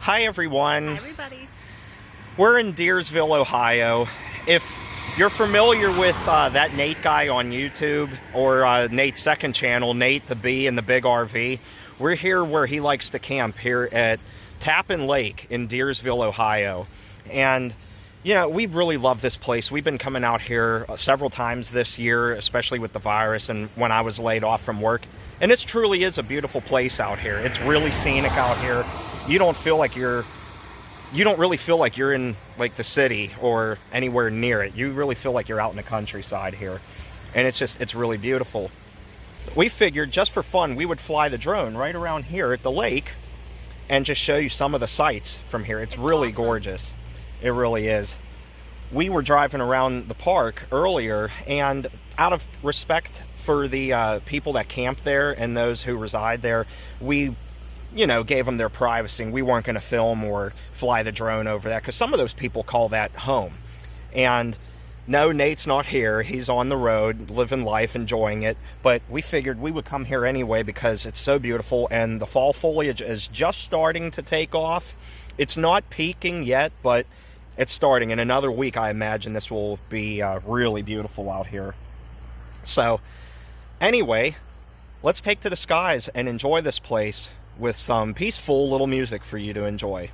Hi everyone. Hi everybody. We're in Deersville, Ohio. If you're familiar with that Nate guy on YouTube, or Nate's second channel, Nate the Bee and the Big RV, we're here where he likes to camp here at Tappan Lake in Deersville, Ohio. And you know, we really love this place. We've been coming out here several times this year, especially with the virus and when I was laid off from work. And it truly is a beautiful place out here. It's really scenic out here. You don't really feel like you're in like the city or anywhere near it. You really feel like you're out in the countryside here. And it's really beautiful. We figured just for fun, we would fly the drone right around here at the lake and just show you some of the sights from here. It's really awesome. Gorgeous. It really is. We were driving around the park earlier, and out of respect for the people that camp there and those who reside there, we gave them their privacy. We weren't going to film or fly the drone over that because some of those people call that home. And no, Nate's not here. He's on the road, living life, enjoying it. But we figured we would come here anyway because it's so beautiful, and the fall foliage is just starting to take off. It's not peaking yet, but it's starting. In another week, I imagine this will be really beautiful out here. So anyway, let's take to the skies and enjoy this place with some peaceful little music for you to enjoy.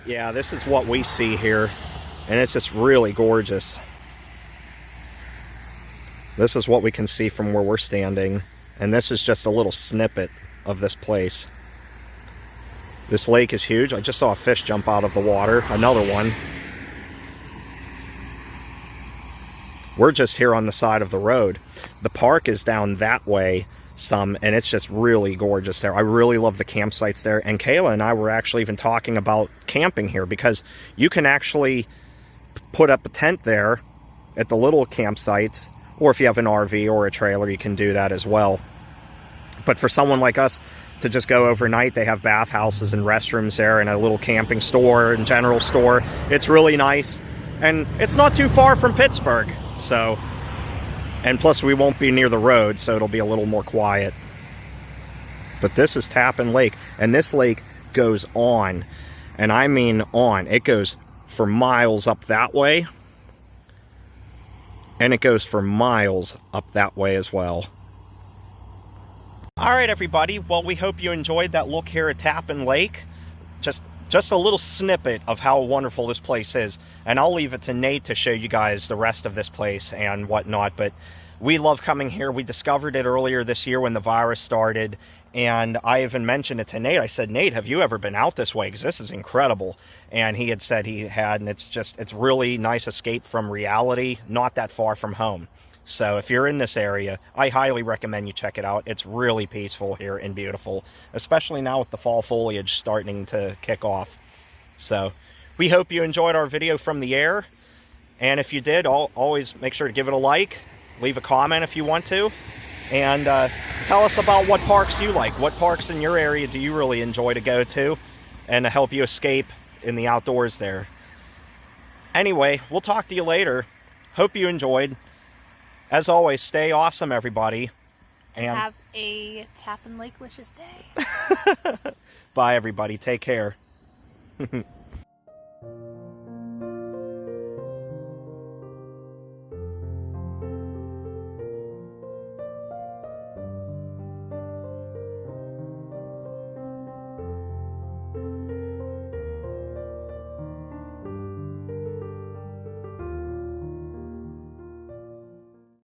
Yeah, this is what we see here, and it's just really gorgeous. This is what we can see from where we're standing, and this is just a little snippet of this place. This lake is huge. I just saw a fish jump out of the water, another one. We're just here on the side of the road. The park is down that way some, and it's just really gorgeous there. I really love the campsites there, and Kayla and I were actually even talking about camping here, because you can actually put up a tent there at the little campsites, or if you have an RV or a trailer, you can do that as well. But for someone like us to just go overnight, they have bathhouses and restrooms there, and a little camping store and general store. It's really nice, and it's not too far from Pittsburgh, so... And plus, we won't be near the road, so it'll be a little more quiet. But this is Tappan Lake, and this lake goes on, and I mean on. It goes for miles up that way, and it goes for miles up that way as well. All right, everybody. Well, we hope you enjoyed that look here at Tappan Lake. Just a little snippet of how wonderful this place is. And I'll leave it to Nate to show you guys the rest of this place and whatnot. But we love coming here. We discovered it earlier this year when the virus started. And I even mentioned it to Nate. I said, Nate, have you ever been out this way? Because this is incredible. And he had said he had. And it's really nice escape from reality. Not that far from home. So if you're in this area, I highly recommend you check it out. It's really peaceful here and beautiful, especially now with the fall foliage starting to kick off. So we hope you enjoyed our video from the air. And if you did, always make sure to give it a like, leave a comment if you want to, and tell us about what parks you like. What parks in your area do you really enjoy to go to and to help you escape in the outdoors there. Anyway, we'll talk to you later. Hope you enjoyed. As always, stay awesome, everybody. And have a Tappan Lake-licious day. Bye, everybody. Take care.